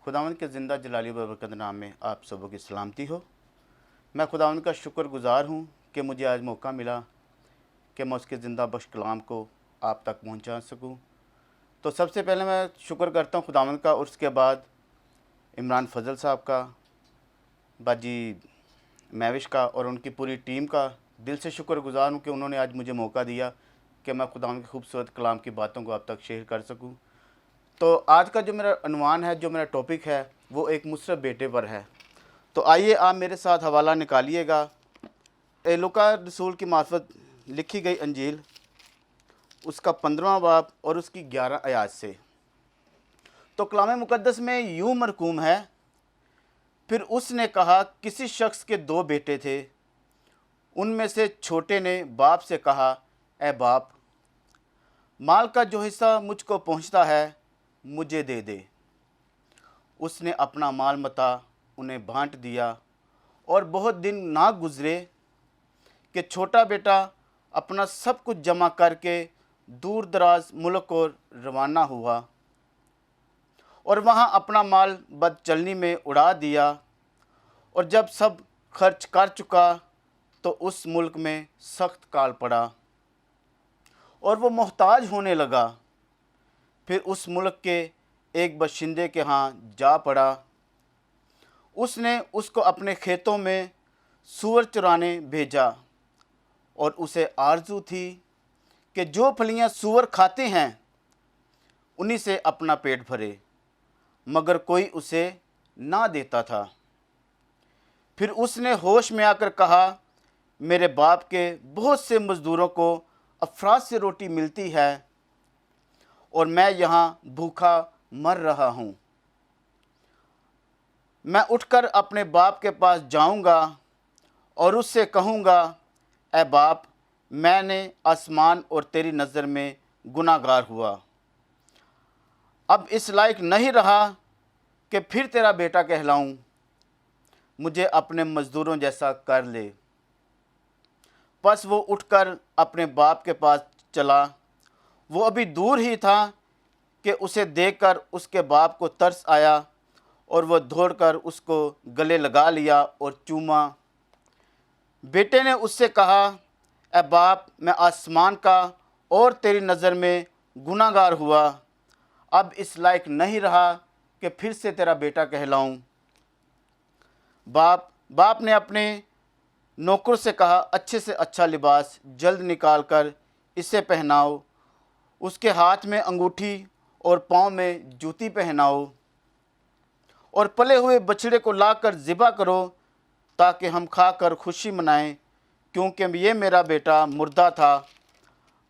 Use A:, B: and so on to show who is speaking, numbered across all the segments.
A: खुदावंद के ज़िंदा जलाली व बरकत नाम में आप सबों की सलामती हो। मैं खुदावंद का शुक्रगुज़ार हूँ कि मुझे आज मौका मिला कि मैं उसके ज़िंदा बख्श कलाम को आप तक पहुँचा सकूँ। तो सबसे पहले मैं शुक्र करता हूँ खुदावंद का, और उसके बाद इमरान फजल साहब का, बाजी महविश का और उनकी पूरी टीम का दिल से शुक्रगुज़ार हूँ कि उन्होंने आज मुझे मौका दिया कि मैं खुदावंद के खूबसूरत कलाम की बातों को आप तक शेयर कर सकूँ। तो आज का जो मेरा अनवान है, जो मेरा टॉपिक है, वो एक मुसरत बेटे पर है। तो आइए आप मेरे साथ हवाला निकालिएगा लूका रसूल की मार्फत लिखी गई अंजील, उसका 15वां बाब और उसकी 11 आयत से। तो कलाम मुकद्दस में यूँ मरकूम है, फिर उसने कहा किसी शख्स के 2 बेटे थे। उनमें से छोटे ने बाप से कहा, ए बाप, माल का जो हिस्सा मुझको पहुँचता है मुझे दे दे। उसने अपना माल मता उन्हें बांट दिया, और बहुत दिन ना गुजरे कि छोटा बेटा अपना सब कुछ जमा करके दूर दराज मुल्क को रवाना हुआ और वहाँ अपना माल बदचलनी में उड़ा दिया। और जब सब खर्च कर चुका तो उस मुल्क में सख्त काल पड़ा और वो मोहताज होने लगा। फिर उस मुल्क के एक बशिंदे के यहाँ जा पड़ा। उसने उसको अपने खेतों में सूअर चराने भेजा, और उसे आरजू थी कि जो फलियां सूअर खाते हैं उन्हीं से अपना पेट भरे, मगर कोई उसे ना देता था। फिर उसने होश में आकर कहा, मेरे बाप के बहुत से मज़दूरों को अफराज से रोटी मिलती है और मैं यहाँ भूखा मर रहा हूँ। मैं उठकर अपने बाप के पास जाऊँगा और उससे कहूँगा, ए बाप, मैंने आसमान और तेरी नज़र में गुनाहगार हुआ। अब इस लायक नहीं रहा कि फिर तेरा बेटा कहलाऊँ। मुझे अपने मज़दूरों जैसा कर ले। बस वो उठकर अपने बाप के पास चला। वो अभी दूर ही था कि उसे देखकर उसके बाप को तरस आया, और वह दौड़कर उसको गले लगा लिया और चूमा। बेटे ने उससे कहा, ए बाप, मैं आसमान का और तेरी नज़र में गुनाहगार हुआ। अब इस लायक नहीं रहा कि फिर से तेरा बेटा कहलाऊं। बाप ने अपने नौकर से कहा, अच्छे से अच्छा लिबास जल्द निकाल कर इसे पहनाओ, उसके हाथ में अंगूठी और पाँव में जूती पहनाओ, और पले हुए बछड़े को लाकर ज़िबा करो, ताकि हम खाकर खुशी मनाएं, क्योंकि ये मेरा बेटा मुर्दा था,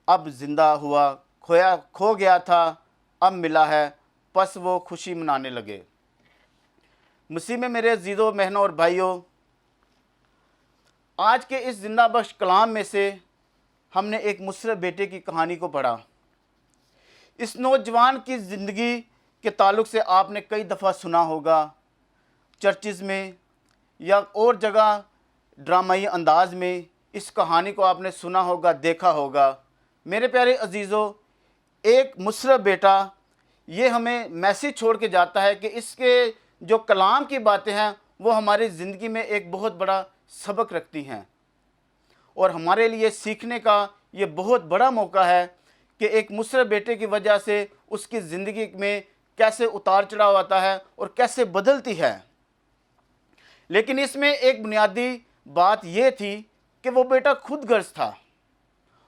A: अब ज़िंदा हुआ, खो गया था, अब मिला है। बस वो खुशी मनाने लगे। मसीह में मेरे अज़ीज़ों, बहनों और भाइयों, आज के इस जिंदा बख्श कलाम में से हमने एक मुसरत बेटे की कहानी को पढ़ा। इस नौजवान की ज़िंदगी के ताल्लुक़ से आपने कई दफ़ा सुना होगा, चर्चिज़ में या और जगह ड्रामाई अंदाज में इस कहानी को आपने सुना होगा, देखा होगा। मेरे प्यारे अजीज़ों, एक मुसरत बेटा ये हमें मैसेज छोड़ के जाता है कि इसके जो कलाम की बातें हैं वो हमारी ज़िंदगी में एक बहुत बड़ा सबक रखती हैं, और हमारे लिए सीखने का ये बहुत बड़ा मौका है कि एक मुसरत बेटे की वजह से उसकी ज़िंदगी में कैसे उतार चढ़ाव आता है और कैसे बदलती है। लेकिन इसमें एक बुनियादी बात ये थी कि वो बेटा खुदगर्ज था,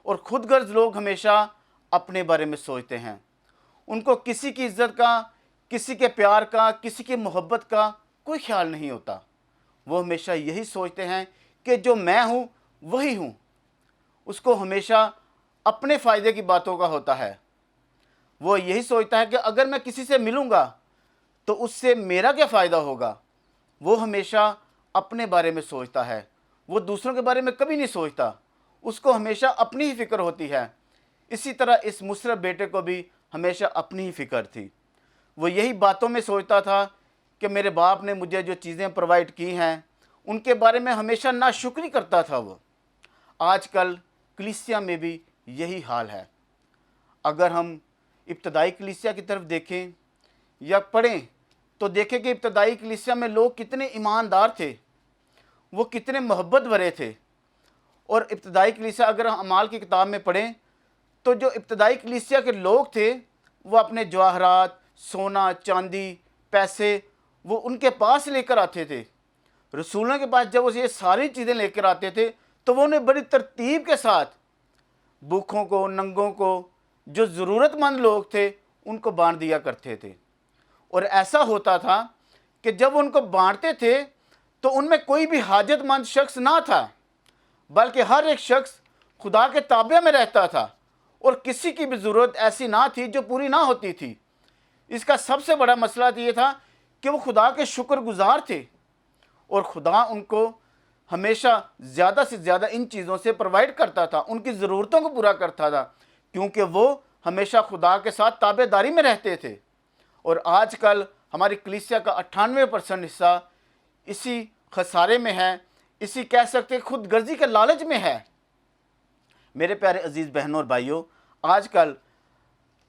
A: और खुदगर्ज लोग हमेशा अपने बारे में सोचते हैं। उनको किसी की इज़्ज़त का, किसी के प्यार का, किसी की मोहब्बत का कोई ख्याल नहीं होता। वो हमेशा यही सोचते हैं कि जो मैं हूँ वही हूँ। उसको हमेशा अपने फ़ायदे की बातों का होता है। वो यही सोचता है कि अगर मैं किसी से मिलूँगा तो उससे मेरा क्या फ़ायदा होगा। वो हमेशा अपने बारे में सोचता है, वो दूसरों के बारे में कभी नहीं सोचता। उसको हमेशा अपनी ही फ़िक्र होती है। इसी तरह इस मुसरत बेटे को भी हमेशा अपनी ही फ़िक्र थी। वो यही बातों में सोचता था कि मेरे बाप ने मुझे जो चीज़ें प्रोवाइड की हैं उनके बारे में हमेशा नाशुक्री करता था वो। आजकल कलीसिया में भी यही हाल है। अगर हम इब्तदाई कलीसिया की तरफ देखें या पढ़ें तो देखें कि इब्तदाई कलीसिया में लोग कितने ईमानदार थे, वो कितने मोहब्बत भरे थे। और इब्तदाई कलीसिया अगर हम अमाल की किताब में पढ़ें तो जो इब्तदाई कलीसिया के लोग थे वो अपने जवाहरात, सोना, चांदी, पैसे वो उनके पास लेकर आते थे। रसूलों के पास जब वो ये सारी चीज़ें लेकर आते थे तो वो उन्हें बड़ी तरतीब के साथ भूखों को, नंगों को, जो ज़रूरतमंद लोग थे उनको बांट दिया करते थे। और ऐसा होता था कि जब उनको बांटते थे तो उनमें कोई भी हाजतमंद शख्स ना था, बल्कि हर एक शख्स खुदा के ताबे में रहता था और किसी की भी ज़रूरत ऐसी ना थी जो पूरी ना होती थी। इसका सबसे बड़ा मसला तो ये था कि वो खुदा के शुक्रगुजार थे और खुदा उनको हमेशा ज़्यादा से ज़्यादा इन चीज़ों से प्रोवाइड करता था, उनकी ज़रूरतों को पूरा करता था, क्योंकि वो हमेशा खुदा के साथ ताबेदारी में रहते थे। और आजकल हमारी कलीसिया का 98% हिस्सा इसी खसारे में है, इसी कह सकते खुद गर्जी के लालच में है। मेरे प्यारे अजीज़ बहनों और भाइयों, आजकल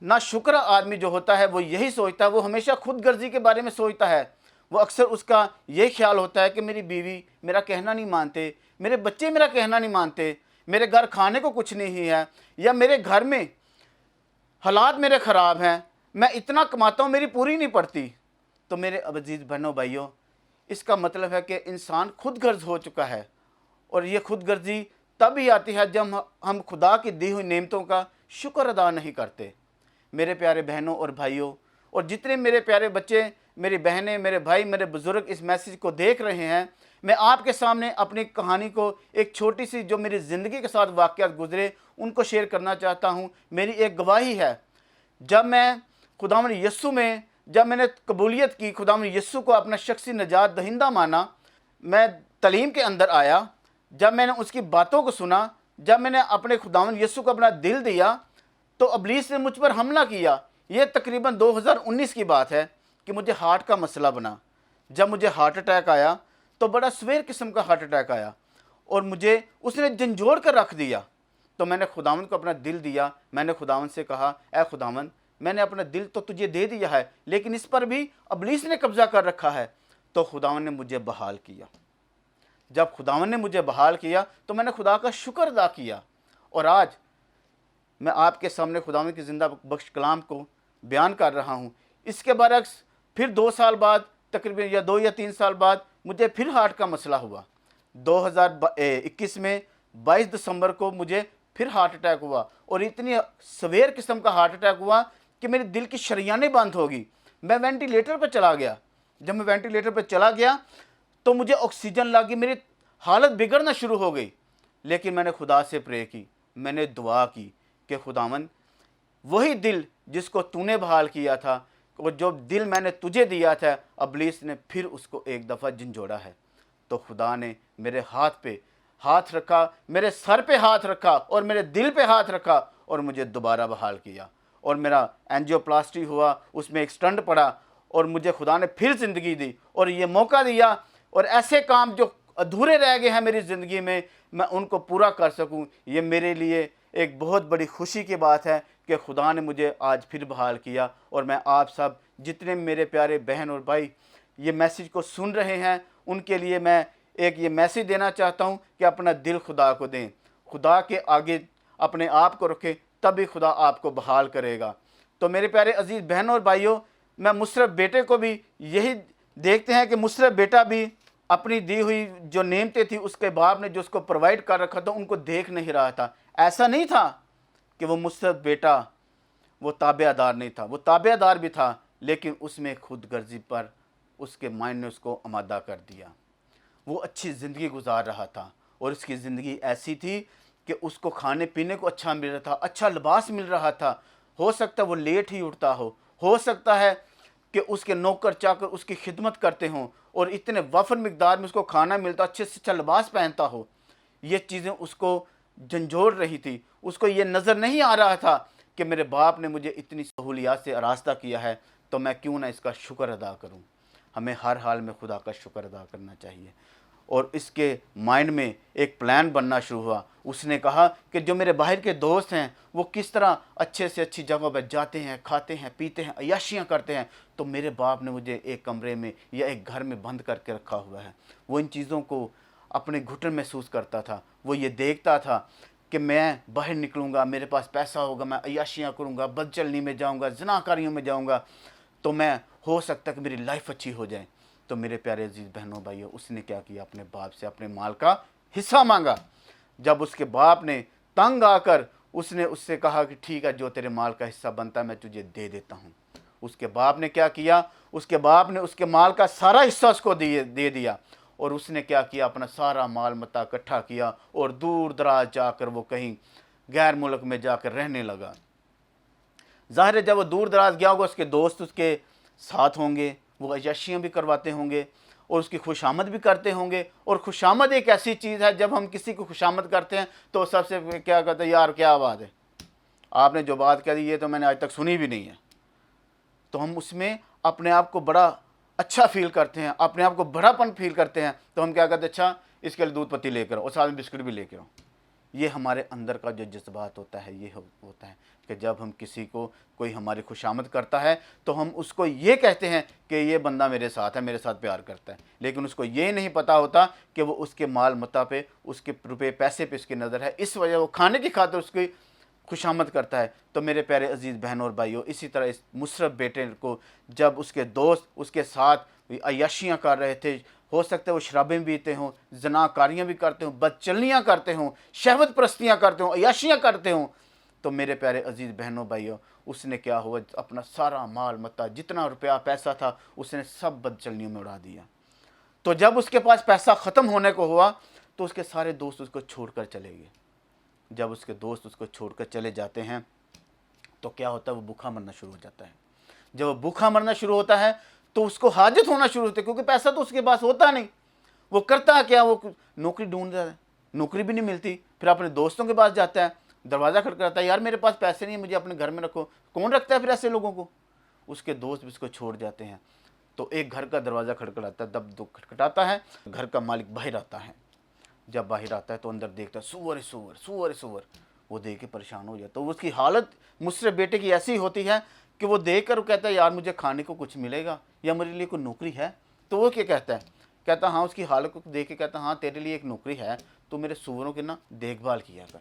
A: ना शुक्र आदमी जो होता है वो यही सोचता है, वो हमेशा खुद गर्जी के बारे में सोचता है। वो अक्सर उसका ये ख्याल होता है कि मेरी बीवी मेरा कहना नहीं मानते, मेरे बच्चे मेरा कहना नहीं मानते, मेरे घर खाने को कुछ नहीं है, या मेरे घर में हालात मेरे ख़राब हैं, मैं इतना कमाता हूँ मेरी पूरी नहीं पड़ती। तो मेरे अजीज़ बहनों भाइयों, इसका मतलब है कि इंसान खुद गर्ज हो चुका है। और ये खुद गर्जी तब ही आती है जब हम खुदा की दी हुई नेमतों का शुक्र अदा नहीं करते। मेरे प्यारे बहनों और भाइयों, और जितने मेरे प्यारे बच्चे, मेरी बहनें, मेरे भाई, मेरे बुज़ुर्ग इस मैसेज को देख रहे हैं, मैं आपके सामने अपनी कहानी को, एक छोटी सी जो मेरी ज़िंदगी के साथ वाक़यात गुज़रे, उनको शेयर करना चाहता हूँ। मेरी एक गवाही है, जब मैं खुदावंद यीशु में, जब मैंने कबूलियत की, खुदावंद यीशु को अपना शख्सी निजात दहिंदा माना, मैं तालीम के अंदर आया, जब मैंने उसकी बातों को सुना, जब मैंने अपने खुदावंद यीशु को अपना दिल दिया, तो इब्लीस ने मुझ पर हमला किया। ये तकरीबन 2019 की बात है कि मुझे हार्ट का मसला बना। जब मुझे हार्ट अटैक आया तो बड़ा सवेर किस्म का हार्ट अटैक आया और मुझे उसने झंझोड़ कर रख दिया। तो मैंने खुदावंद को अपना दिल दिया। मैंने खुदावंद से कहा, ऐ खुदावंद, मैंने अपना दिल तो तुझे दे दिया है, लेकिन इस पर भी इब्लीस ने कब्ज़ा कर रखा है। तो खुदावंद ने मुझे बहाल किया। जब खुदावंद ने मुझे बहाल किया तो मैंने खुदा का शुक्र अदा किया। और आज मैं आपके सामने खुदावंद की ज़िंदा बख्श कलाम को बयान कर रहा हूँ। इसके बरक्स फिर 2 साल बाद, तकरीबन या 2 या 3 साल बाद, मुझे फिर हार्ट का मसला हुआ। 2021 में 22 दिसंबर को मुझे फिर हार्ट अटैक हुआ और इतनी सवेर किस्म का हार्ट अटैक हुआ कि मेरे दिल की शरियानें बंद हो गई। मैं वेंटिलेटर पर चला गया। जब मैं वेंटिलेटर पर चला गया तो मुझे ऑक्सीजन लगी, मेरी हालत बिगड़ना शुरू हो गई। लेकिन मैंने खुदा से प्रे की, मैंने दुआ की कि खुदावंद, वही दिल जिसको तूने बहाल किया था और जो दिल मैंने तुझे दिया था, इब्लीस ने फिर उसको एक दफ़ा झंझोड़ा है। तो खुदा ने मेरे हाथ पे हाथ रखा, मेरे सर पे हाथ रखा और मेरे दिल पे हाथ रखा और मुझे दोबारा बहाल किया। और मेरा एंजियोप्लास्टी हुआ, उसमें एक स्टंट पड़ा और मुझे खुदा ने फिर ज़िंदगी दी और ये मौका दिया। और ऐसे काम जो अधूरे रह गए हैं मेरी ज़िंदगी में, मैं उनको पूरा कर सकूं। ये मेरे लिए एक बहुत बड़ी खुशी की बात है कि खुदा ने मुझे आज फिर बहाल किया। और मैं आप सब जितने मेरे प्यारे बहन और भाई ये मैसेज को सुन रहे हैं, उनके लिए मैं एक ये मैसेज देना चाहता हूं कि अपना दिल खुदा को दें, खुदा के आगे अपने आप को रखें, तभी खुदा आपको बहाल करेगा। तो मेरे प्यारे अजीज़ बहनों और भाइयों, मैं मुशर्रफ बेटे को भी यही देखते हैं कि मुशर्रफ बेटा भी अपनी दी हुई जो नेमतें थी उसके बाप ने जो उसको प्रोवाइड कर रखा था उनको देख नहीं रहा था। ऐसा नहीं था कि वो मुशर्रफ बेटा वो ताबेदार नहीं था, वो ताबेदार भी था, लेकिन उसमें खुद गर्जी पर उसके माइंड ने उसको आमादा कर दिया। वो अच्छी ज़िंदगी गुजार रहा था और उसकी ज़िंदगी ऐसी थी कि उसको खाने पीने को अच्छा मिल रहा था, अच्छा लिबास मिल रहा था। हो सकता है वो लेट ही उठता हो सकता है कि उसके नौकर चाकर उसकी खिदमत करते हों और इतने वफर मिकदार में उसको खाना मिलता, अच्छे से अच्छा लिबास पहनता हो। ये चीज़ें उसको झंझोड़ रही थी। उसको ये नज़र नहीं आ रहा था कि मेरे बाप ने मुझे इतनी सहूलियात से आरास्ता किया है, तो मैं क्यों ना इसका शुक्र अदा करूं। हमें हर हाल में खुदा का शुक्र अदा करना चाहिए। और इसके माइंड में एक प्लान बनना शुरू हुआ। उसने कहा कि जो मेरे बाहर के दोस्त हैं वो किस तरह अच्छे से अच्छी जगह पर जाते हैं, खाते हैं, पीते हैं, अय्याशियाँ करते हैं, तो मेरे बाप ने मुझे एक कमरे में या एक घर में बंद करके रखा हुआ है। वो इन चीज़ों को अपने घुटन महसूस करता था। वो ये देखता था कि मैं बाहर निकलूँगा, मेरे पास पैसा होगा, मैं अय्याशियाँ करूँगा, बदचलनी में जाऊँगा, ज़नाकारियों में जाऊँगा, तो मैं हो सकता है कि मेरी लाइफ अच्छी हो जाए। तो मेरे प्यारे अजीज़ बहनों भाइयों, उसने क्या किया, अपने बाप से अपने माल का हिस्सा मांगा। जब उसके बाप ने तंग आकर उसने उससे कहा कि ठीक है, जो तेरे माल का हिस्सा बनता है मैं तुझे दे देता हूँ, उसके बाप ने क्या किया, उसके बाप ने उसके माल का सारा हिस्सा उसको दे दिया। और उसने क्या किया, अपना सारा माल मता इकट्ठा किया और दूर दराज जाकर वो कहीं गैर मुल्क में जाकर रहने लगा। ज़ाहिर है जब वो दूर दराज गया होगा, उसके दोस्त उसके साथ होंगे, वो अय्याशियाँ भी करवाते होंगे और उसकी खुशामद भी करते होंगे। और खुशामद एक ऐसी चीज़ है, जब हम किसी को खुशामद करते हैं तो सबसे क्या कहते हैं, यार क्या बात है, आपने जो बात कह दी ये तो मैंने आज तक सुनी भी नहीं है। तो हम उसमें अपने आप को बड़ा अच्छा फील करते हैं, अपने आप को बड़ापन फील करते हैं। तो हम क्या कहते हैं, अच्छा इसके लिए दूध पत्ती लेकर आओ और साथ में बिस्कुट भी लेकर आओ। ये हमारे अंदर का जो जज्बात होता है, ये होता है कि जब हम किसी को कोई हमारी खुशामद करता है तो हम उसको ये कहते हैं कि ये बंदा मेरे साथ है, मेरे साथ प्यार करता है। लेकिन उसको ये नहीं पता होता कि वो उसके माल मता पे, उसके रुपये पैसे पे उसकी नज़र है, इस वजह वो खाने की खातिर उसकी खुशामद करता है। तो मेरे प्यारे अजीज़ बहनों और भाइयों, इसी तरह इस मुशर्रफ बेटे को जब उसके दोस्त उसके साथ अय्याशियाँ कर रहे थे, हो सकता है वो शराबें पीते हों, ज़नाकारियाँ भी करते हों, बदचलनियाँ करते हों, शहवत परस्तियाँ करते हों, अय्याशियाँ करते हों, तो मेरे प्यारे अजीज़ बहनों भाइयों, उसने क्या हुआ, अपना सारा माल मता जितना रुपया पैसा था उसने सब बदचलनियों में उड़ा दिया। तो जब उसके पास पैसा ख़त्म होने को हुआ तो उसके सारे दोस्त उसको छोड़कर चले गए। जब उसके दोस्त उसको छोड़कर चले जाते हैं तो क्या होता है, वो भूखा मरना शुरू हो जाता है। जब वो भूखा मरना शुरू होता है तो उसको हाजत होना शुरू होती है, क्योंकि पैसा तो उसके पास होता नहीं। वो करता क्या, वो नौकरी ढूंढ रहा है, नौकरी भी नहीं मिलती, फिर अपने दोस्तों के पास जाता है, दरवाज़ा खटखटाता है, यार मेरे पास पैसे नहीं, मुझे अपने घर में रखो। कौन रखता है फिर ऐसे लोगों को, उसके दोस्त भी उसको छोड़ जाते हैं। तो एक घर का दरवाज़ा खटखटाता है, दब दो खटखटाता है, घर का मालिक बाहर आता है। जब बाहर आता है तो अंदर देखता है, सूअर सूअर सूअर सूअर। वो देख के परेशान हो जाता है। तो उसकी हालत मुझसे बेटे की ऐसी होती है कि वो देख कर वो कहता है, यार मुझे खाने को कुछ मिलेगा या मेरे लिए कोई नौकरी है। तो वो क्या कहता है, कहता हाँ, उसकी हालत को देख के कहता हाँ तेरे लिए एक नौकरी है, तो मेरे सूअरों की ना देखभाल किया कर।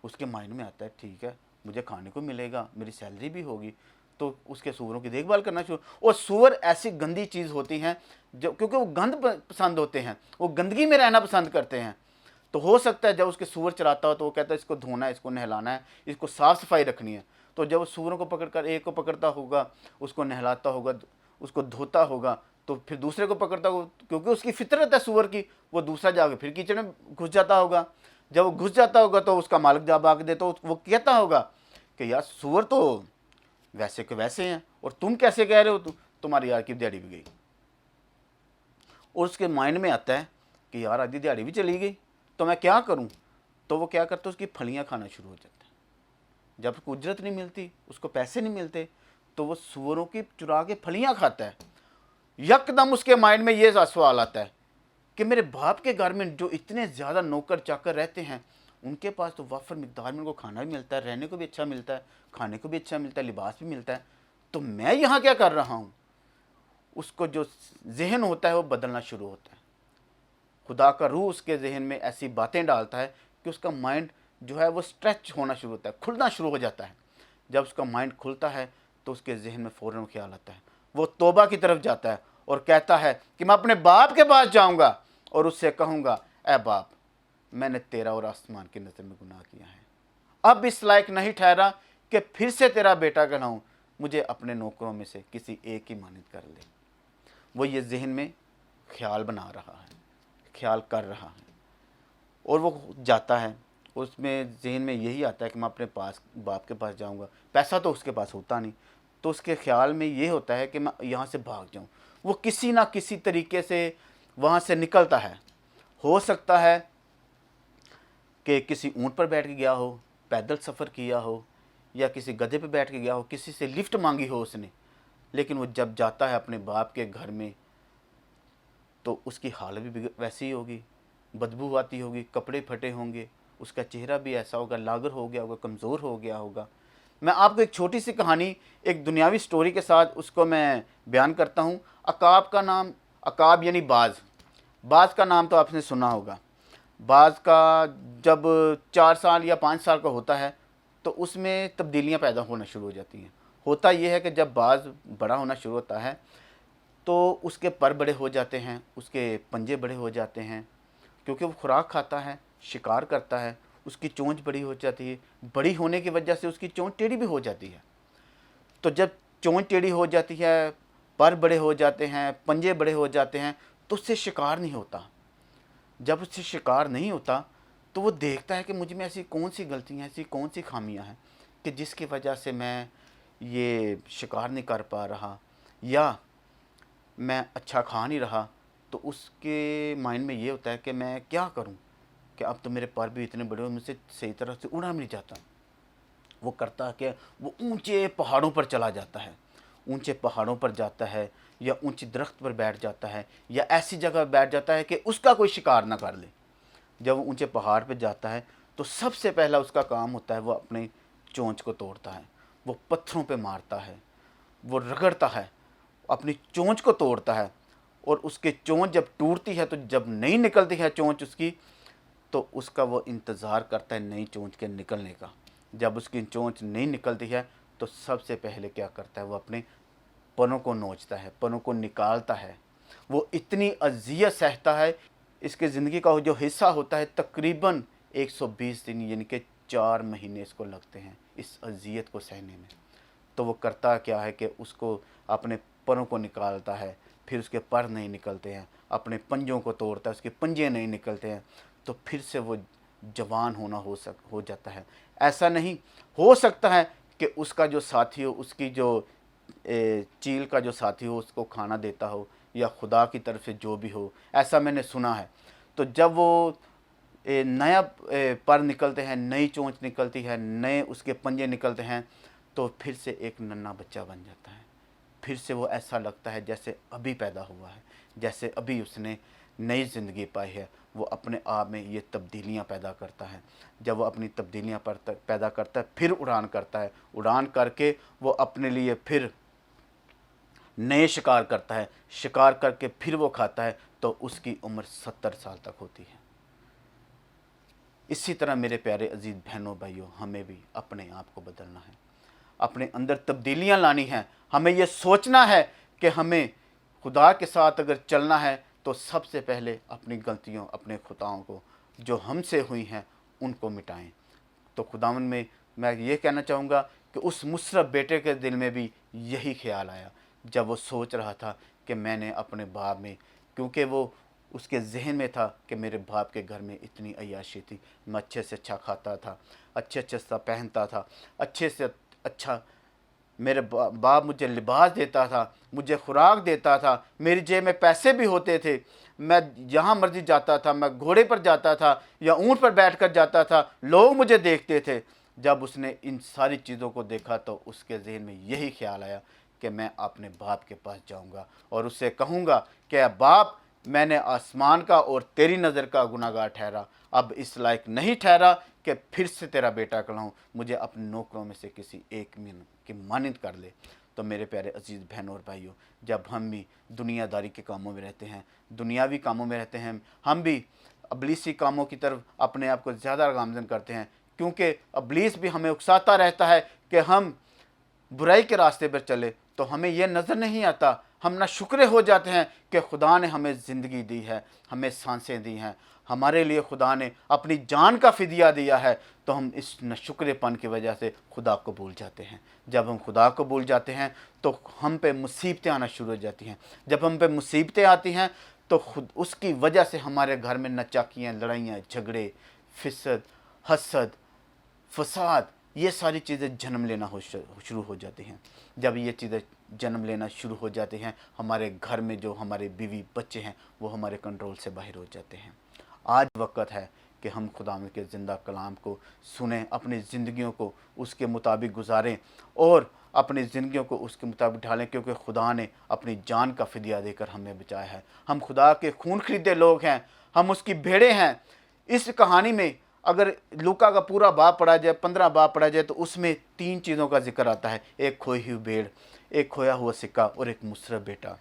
A: उसके माइंड में आता है, ठीक है मुझे खाने को मिलेगा, मेरी सैलरी भी होगी, तो उसके सूअरों की देखभाल करना शुरू। और सूअर ऐसी गंदी चीज़ होती हैं जो, क्योंकि वो गंद पसंद होते हैं, वो गंदगी में रहना पसंद करते हैं। तो हो सकता है जब उसके सूअर चराता हो तो वो कहता है इसको धोना है, इसको नहलाना है, इसको साफ़ सफाई रखनी है। तो जब वो सूअरों को पकड़कर एक को पकड़ता होगा, उसको नहलाता होगा, उसको धोता होगा, तो फिर दूसरे को पकड़ता होगा, क्योंकि उसकी फितरत है सूअर की, वो दूसरा जाकर फिर कीचड़ में घुस जाता होगा। जब वो घुस जाता होगा तो उसका मालिक जब आके दे तो वो कहता होगा कि यार सूअर तो वैसे के वैसे हैं और तुम कैसे कह रहे हो, तुम्हारी यार की दिहाड़ी भी गई। और उसके माइंड में आता है कि यार आधी दिहाड़ी भी चली गई तो मैं क्या करूं। तो वो क्या करता है, उसकी फलियां खाना शुरू हो जाता है। जब उसको उजरत नहीं मिलती, उसको पैसे नहीं मिलते, तो वो सूअरों की चुरा के फलियां खाता है। यकदम उसके माइंड में ये सवाल आता है कि मेरे बाप के घर में जो इतने ज़्यादा नौकर चाकर रहते हैं, उनके पास तो वाफर मिकदार में उनको खाना भी मिलता है, रहने को भी अच्छा मिलता है, खाने को भी अच्छा मिलता है, लिबास भी मिलता है, तो मैं यहाँ क्या कर रहा हूँ। उसको जो जहन होता है वो बदलना शुरू होता है। खुदा का रूह उसके जहन में ऐसी बातें डालता है कि उसका माइंड जो है वो स्ट्रेच होना शुरू होता है, खुलना शुरू हो जाता है। जब उसका माइंड खुलता है तो उसके जहन में फ़ौरन ख्याल आता है, वो तौबा की तरफ जाता है और कहता है कि मैं अपने बाप के पास जाऊंगा और उससे कहूँगा, ए बाप, मैंने तेरा और आसमान की नज़र में गुनाह किया है, अब इस लायक नहीं ठहरा कि फिर से तेरा बेटा कहलाऊं, मुझे अपने नौकरों में से किसी एक की मानित कर ले। वो ये जहन में ख्याल बना रहा है, ख्याल कर रहा है और वो जाता है। उसमें जहन में यही आता है कि मैं अपने पास बाप के पास जाऊंगा। पैसा तो उसके पास होता नहीं, तो उसके ख्याल में ये होता है कि मैं यहाँ से भाग जाऊँ। वो किसी ना किसी तरीके से वहाँ से निकलता है। हो सकता है कि किसी ऊँट पर बैठ के गया हो, पैदल सफ़र किया हो, या किसी गधे पे बैठ के गया हो, किसी से लिफ्ट मांगी हो उसने। लेकिन वो जब जाता है अपने बाप के घर में तो उसकी हालत भी वैसी ही होगी, बदबू आती होगी, कपड़े फटे होंगे, उसका चेहरा भी ऐसा होगा, लागर हो गया होगा, कमज़ोर हो गया होगा। मैं आपको एक छोटी सी कहानी, एक दुनियावी स्टोरी के साथ उसको मैं बयान करता हूँ। अकाब का नाम, अकाब यानी बाज़, बाज़ का नाम तो आपने सुना होगा। बाज़ का जब 4 साल या 5 साल का होता है तो उसमें तब्दीलियाँ पैदा होना शुरू हो जाती हैं। होता यह है कि जब बाज़ बड़ा होना शुरू होता है तो उसके पर बड़े हो जाते हैं, उसके पंजे बड़े हो जाते हैं, क्योंकि वो खुराक खाता है, शिकार करता है। उसकी चोंच बड़ी हो जाती है, बड़ी होने की वजह से उसकी चोंच टेढ़ी भी हो जाती है। तो जब चोंच टेढ़ी हो जाती है, पर बड़े हो जाते हैं, पंजे बड़े हो जाते हैं, तो उससे शिकार नहीं होता। जब उससे शिकार नहीं होता तो वो देखता है कि मुझ में ऐसी कौन सी गलतियाँ, ऐसी कौन सी खामियाँ हैं कि जिसकी वजह से मैं ये शिकार नहीं कर पा रहा या मैं अच्छा खा नहीं रहा। तो उसके माइंड में ये होता है कि मैं क्या करूं, कि अब तो मेरे पर भी इतने बड़े हो, मुझसे सही तरह से उड़ा नहीं जाता। वो करता है कि वो ऊंचे पहाड़ों पर चला जाता है, ऊंचे पहाड़ों पर जाता है या ऊंचे दरख्त पर बैठ जाता है या ऐसी जगह बैठ जाता है कि उसका कोई शिकार ना कर ले। जब वो ऊंचे पहाड़ पर जाता है तो सबसे पहला उसका काम होता है वो अपने चोंच को तोड़ता है, वो पत्थरों पे मारता है, वो रगड़ता है, अपनी चोंच को तोड़ता है। और उसके चोंच जब टूटती है, तो जब नहीं निकलती है चोंच उसकी, तो उसका वो इंतज़ार करता है नई चोंच के निकलने का। जब उसकी चोंच नहीं निकलती है तो सबसे पहले क्या करता है, वो अपने पनों को नोचता है, पनों को निकालता है। वो इतनी अज़ियत सहता है, इसके ज़िंदगी का जो हिस्सा होता है तकरीबन 120 दिन, यानी कि 4 महीने इसको लगते हैं इस अज़ियत को सहने में। तो वो करता क्या है कि उसको अपने परों को निकालता है, फिर उसके पर नहीं निकलते हैं, अपने पंजों को तोड़ता है, उसके पंजे नहीं निकलते हैं, तो फिर से वो जवान होना हो जाता है। ऐसा नहीं हो सकता है कि उसका जो साथी हो, उसकी जो चील का जो साथी हो उसको खाना देता हो या खुदा की तरफ से जो भी हो, ऐसा मैंने सुना है। तो जब वो नया पर निकलते हैं, नई चोंच निकलती है, नए उसके पंजे निकलते हैं, तो फिर से एक नन्हा बच्चा बन जाता है। फिर से वो ऐसा लगता है जैसे अभी पैदा हुआ है, जैसे अभी उसने नई ज़िंदगी पाई है। वो अपने आप में ये तब्दीलियाँ पैदा करता है। जब वो अपनी तब्दीलियाँ पैदा करता है, फिर उड़ान करता है, उड़ान करके वो अपने लिए फिर नए शिकार करता है, शिकार करके फिर वो खाता है, तो उसकी उम्र 70 साल तक होती है। इसी तरह मेरे प्यारे अजीज़ बहनों भाइयों, हमें भी अपने आप को बदलना है, अपने अंदर तब्दीलियां लानी हैं। हमें यह सोचना है कि हमें खुदा के साथ अगर चलना है तो सबसे पहले अपनी गलतियों, अपने खुताओं को जो हमसे हुई हैं उनको मिटाएं। तो खुदावन में मैं ये कहना चाहूँगा कि उस मुशर्रफ बेटे के दिल में भी यही ख्याल आया जब वो सोच रहा था कि मैंने अपने बाप में, क्योंकि वो उसके जहन में था कि मेरे बाप के घर में इतनी अय्याशी थी, मैं अच्छे से अच्छा खाता था, अच्छे से पहनता था, अच्छे से अच्छा मेरे बाप मुझे लिबास देता था, मुझे खुराक देता था, मेरी जेब में पैसे भी होते थे, मैं जहाँ मर्जी जाता था, मैं घोड़े पर जाता था या ऊँट पर बैठकर जाता था, लोग मुझे देखते थे। जब उसने इन सारी चीज़ों को देखा तो उसके जहन में यही ख्याल आया कि मैं अपने बाप के पास जाऊंगा और उससे कहूँगा कि बाप, मैंने आसमान का और तेरी नज़र का गुनाहगार ठहरा, अब इस लायक नहीं ठहरा कि फिर से तेरा बेटा कहलाऊँ, मुझे अपने नौकरों में से किसी एक की मानद कर ले। तो मेरे प्यारे अजीज़ बहनों और भाइयों, जब हम भी दुनियादारी के कामों में रहते हैं, दुनियावी कामों में रहते हैं, हम भी अबलीसी कामों की तरफ अपने आप को ज़्यादा गामजन करते हैं, क्योंकि अबलीस भी हमें उकसाता रहता है कि हम बुराई के रास्ते पर चले, तो हमें यह नज़र नहीं आता, हम ना शुक्र हो जाते हैं कि खुदा ने हमें ज़िंदगी दी है, हमें सांसें दी हैं, हमारे लिए खुदा ने अपनी जान का फ़िदिया दिया है, तो हम इस नशुक्रपन की वजह से खुदा को भूल जाते हैं। जब हम खुदा को भूल जाते हैं तो हम पे मुसीबतें आना शुरू हो जाती हैं। जब हम पे मुसीबतें आती हैं तो खुद उसकी वजह से हमारे घर में नचाकियाँ, लड़ाइयाँ, झगड़े, फिसद, हसद, फसाद, ये सारी चीज़ें जन्म लेना शुरू हो जाती हैं। जब ये चीज़ें जन्म लेना शुरू हो जाती हैं, हमारे घर में जो हमारे बीवी बच्चे हैं वो हमारे कंट्रोल से बाहर हो जाते हैं। आज वक्त है कि हम खुदा के ज़िंदा कलाम को सुनें, अपनी ज़िंदगियों को उसके मुताबिक गुजारें और अपनी ज़िंदगियों को उसके मुताबिक ढालें, क्योंकि खुदा ने अपनी जान का फ़िदिया देकर हमें बचाया है। हम खुदा के खून खरीदे लोग हैं, हम उसकी भेड़ें हैं। इस कहानी में अगर लूका का पूरा बाब पढ़ा जाए, 15 बाब पढ़ा जाए, तो उसमें 3 चीज़ों का जिक्र आता है, एक खोई हुई भेड़, एक खोया हुआ सिक्का और एक मुसरफ बेटा।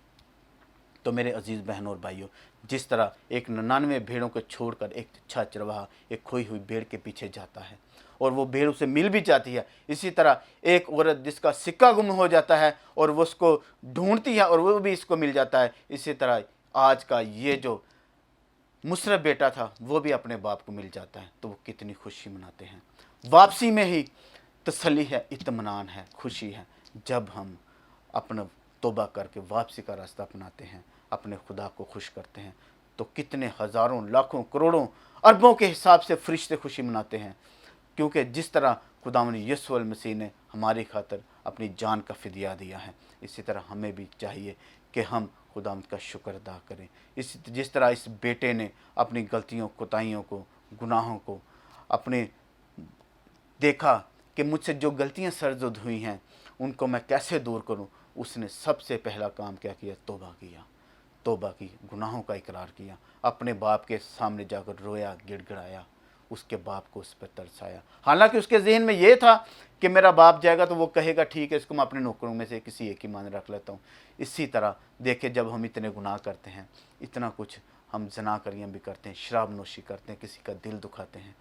A: तो मेरे अजीज़ बहनों और भाइयों, जिस तरह एक 99 भेड़ों को छोड़कर एक अच्छा चरवाहा एक खोई हुई भेड़ के पीछे जाता है और वो भेड़ उसे मिल भी जाती है, इसी तरह एक औरत जिसका सिक्का गुम हो जाता है और वो उसको ढूंढती है और वो भी इसको मिल जाता है, इसी तरह आज का ये जो मुसरफ बेटा था वो भी अपने बाप को मिल जाता है। तो वो कितनी खुशी मनाते हैं। वापसी में ही तसल्ली है, इत्मीनान है, खुशी है। जब हम अपना तौबा करके वापसी का रास्ता अपनाते हैं, अपने खुदा को खुश करते हैं, तो कितने हज़ारों लाखों करोड़ों अरबों के हिसाब से फरिश्ते खुशी मनाते हैं। क्योंकि जिस तरह खुदावंद यीशु मसीह ने हमारी खातिर अपनी जान का फ़िदिया दिया है, इसी तरह हमें भी चाहिए कि हम खुदावंद का शुक्र अदा करें। जिस तरह इस बेटे ने अपनी गलतियों, कोताहियों को, गुनाहों को अपने देखा कि मुझसे जो गलतियां सरजद हुई हैं उनको मैं कैसे दूर करूं, उसने सबसे पहला काम क्या किया? तौबा किया, तौबा की, गुनाहों का इकरार किया, अपने बाप के सामने जाकर रोया, गिड़गिड़ाया, उसके बाप को उस पर तरस आया। हालांकि उसके जहन में ये था कि मेरा बाप जाएगा तो वो कहेगा ठीक है, इसको मैं अपने नौकरों में से किसी एक ही मान रख लेता हूँ। इसी तरह देखे, जब हम इतने गुनाह करते हैं, इतना कुछ हम ज़नाकारियाँ भी करते हैं, शराब नोशी करते हैं, किसी का दिल दुखाते हैं,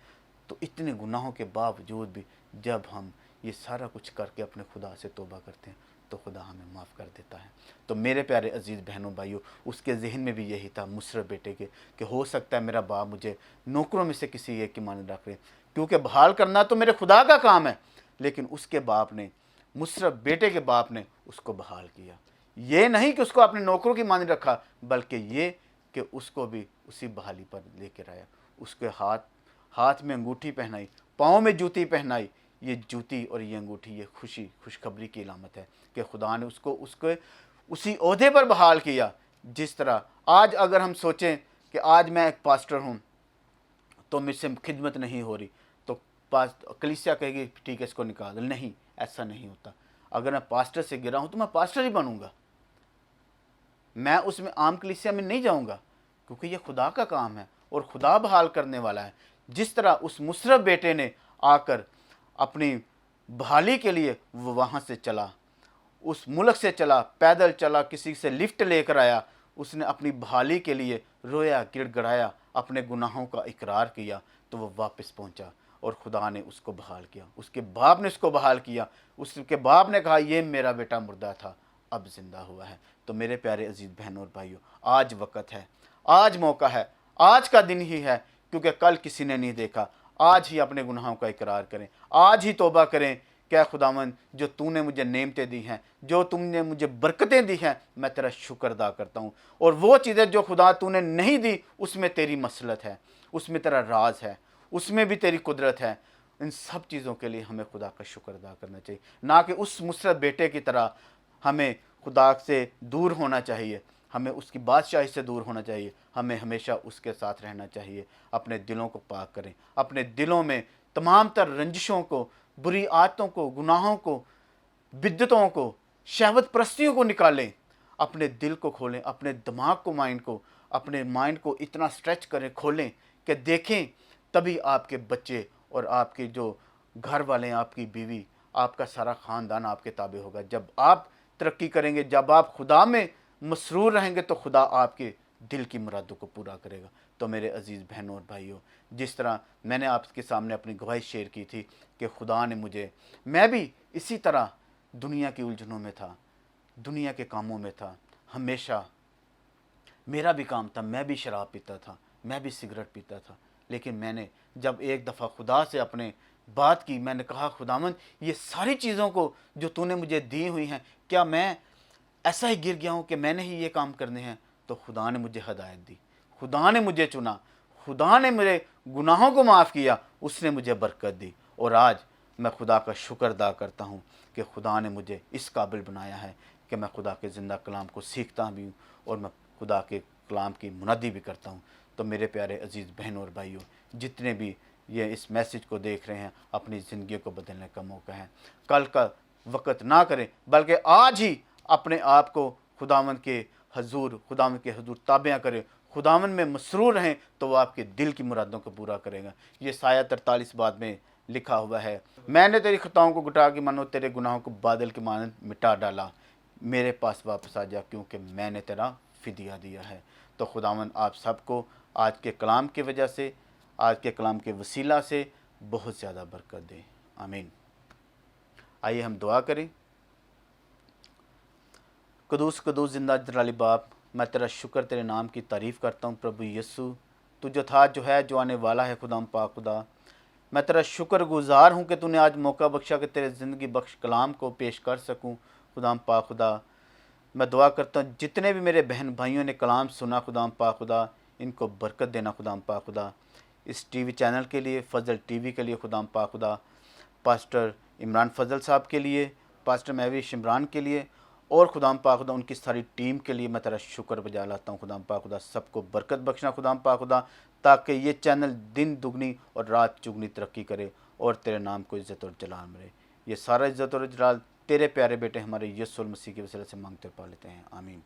A: तो इतने गुनाहों के बावजूद भी जब हम ये सारा कुछ करके अपने खुदा से तौबा करते हैं तो खुदा हमें माफ़ कर देता है। तो मेरे प्यारे अजीज़ बहनों भाइयों, उसके जहन में भी यही था मुसरफ बेटे के कि हो सकता है मेरा बाप मुझे नौकरों में से किसी एक की मान रख ले, क्योंकि बहाल करना तो मेरे खुदा का काम है। लेकिन उसके बाप ने, मुसरफ बेटे के बाप ने उसको बहाल किया। ये नहीं कि उसको अपने नौकरों की मान रखा, बल्कि ये कि उसको भी उसी बहाली पर लेकर आया। उसके हाथ में अंगूठी पहनाई, पाँव में जूती पहनाई। ये जूती और ये अंगूठी ये खुशखबरी की इलामत है कि खुदा ने उसको उसी ओहदे पर बहाल किया। जिस तरह आज अगर हम सोचें कि आज मैं एक पास्टर हूँ तो मुझसे खिदमत नहीं हो रही, तो कलीसिया कहेगी ठीक है इसको निकाल। नहीं, ऐसा नहीं होता। अगर मैं पास्टर से गिरा हूँ तो मैं पास्टर ही बनूंगा, मैं उसमें आम कलीसिया में नहीं जाऊंगा, क्योंकि ये खुदा का काम है और खुदा बहाल करने वाला है। जिस तरह उस मुसरफ बेटे ने आकर अपनी बहाली के लिए वो वहाँ से चला, उस मुल्क से चला, पैदल चला, किसी से लिफ्ट लेकर आया, उसने अपनी बहाली के लिए रोया, गिड़गिड़ाया, अपने गुनाहों का इकरार किया, तो वो वापस पहुँचा और खुदा ने उसको बहाल किया। उसके बाप ने उसको बहाल किया। उसके बाप ने कहा ये मेरा बेटा मुर्दा था, अब जिंदा हुआ है। तो मेरे प्यारे अजीज़ बहनों और भाइयों, आज वक़्त है, आज मौका है, आज का दिन ही है, क्योंकि कल किसी ने नहीं देखा। आज ही अपने गुनाहों का इकरार करें, आज ही तौबा करें। क्या खुदावंद, जो तूने मुझे नेमतें दी हैं, जो तुमने मुझे बरकतें दी हैं, मैं तेरा शुक्र अदा करता हूँ। और वो चीज़ें जो खुदा तूने नहीं दी, उसमें तेरी मसलत है, उसमें तेरा राज है, उसमें भी तेरी कुदरत है। इन सब चीज़ों के लिए हमें खुदा का शुक्र अदा करना चाहिए, ना कि उस मुसरफ बेटे की तरह हमें खुदा से दूर होना चाहिए, हमें उसकी बादशाही से दूर होना चाहिए। हमें हमेशा उसके साथ रहना चाहिए। अपने दिलों को पाक करें, अपने दिलों में तमाम तर रंजिशों को, बुरी आदतों को, गुनाहों को, बिद्दतों को, शहवत परस्तियों को निकालें। अपने दिल को खोलें, अपने दिमाग को, अपने माइंड को इतना स्ट्रेच करें, खोलें कि देखें। तभी आपके बच्चे और आपके जो घर वाले हैं, आपकी बीवी, आपका सारा ख़ानदान आपके ताबे होगा। जब आप तरक्की करेंगे, जब आप खुदा में मसरूर रहेंगे, तो खुदा आपके दिल की मुरादों को पूरा करेगा। तो मेरे अजीज़ बहनों और भाइयों, जिस तरह मैंने आपके सामने अपनी गवाही शेयर की थी कि खुदा ने मुझे, मैं भी इसी तरह दुनिया की उलझनों में था, दुनिया के कामों में था, हमेशा मेरा भी काम था, मैं भी शराब पीता था, मैं भी सिगरेट पीता था। लेकिन मैंने जब एक दफ़ा खुदा से अपने बात की, मैंने कहा खुदावंद, ये सारी चीज़ों को जो तूने मुझे दी हुई हैं, क्या मैं ऐसा ही गिर गया हूँ कि मैंने ही ये काम करने हैं? तो खुदा ने मुझे हदायत दी, खुदा ने मुझे चुना, खुदा ने मेरे गुनाहों को माफ़ किया, उसने मुझे बरकत दी। और आज मैं खुदा का शुक्र अदा करता हूँ कि खुदा ने मुझे इस काबिल बनाया है कि मैं खुदा के ज़िंदा कलाम को सीखता भी हूँ और मैं खुदा के कलाम की मुनादी भी करता हूँ। तो मेरे प्यारे अजीज़ बहनों और भाइयों, जितने भी ये इस मैसेज को देख रहे हैं, अपनी ज़िंदगी को बदलने का मौका है। कल का वक़्त ना करें, बल्कि आज ही अपने आप को खुदावंद के हजूर ताबिया करें, खुदावंद में मसरूर रहें, तो वो आपके दिल की मुरादों को पूरा करेगा। ये साया 43 बाद में लिखा हुआ है, मैंने तेरी खताओं को घटा के मानो तेरे गुनाहों को बादल के मानंद मिटा डाला, मेरे पास वापस आ जा क्योंकि मैंने तेरा फिदिया दिया है। तो खुदावंद आप सबको आज के कलाम की वजह से, आज के कलाम के वसीला से बहुत ज़्यादा बरकत दे। आमीन। आइए हम दुआ करें। कदूस कदूस जिंदा जलाली बाप, मैं तेरा शुक्र तेरे नाम की तारीफ़ करता हूँ प्रभु यीशु, तू जो था, जो है, जो आने वाला है खुदा पाक खुदा। मैं तेरा शुक्र गुज़ार हूँ कि तूने आज मौका बख्शा कि तेरे ज़िंदगी बख्श कलाम को पेश कर सकूँ खुदा पाक खुदा। मैं दुआ करता हूँ जितने भी मेरे बहन भाइयों ने कलाम सुना खुदा पाक खुदा, इनको बरकत देना खुदा पाक खुदा। इस टीवी चैनल के लिए, फजल टीवी के लिए खुदा पाक खुदा, पास्टर इमरान फजल साहब के लिए, पास्टर महविश इमरान के लिए, और खुदा पाक खुदा उनकी सारी टीम के लिए मैं तेरा शुक्र बजा लाता हूँ खुदा पाक खुदा। सबको बरकत बख्शना खुदा पाक खुदा, ताकि ये चैनल दिन दुगनी और रात चुगनी तरक्की करे और तेरे नाम को इज़्ज़त और जलाल मिले। ये सारा इज़्ज़त और जलाल तेरे प्यारे बेटे हमारे यीशु मसीह की वजह से मांगते पा लेते हैं। आमीन।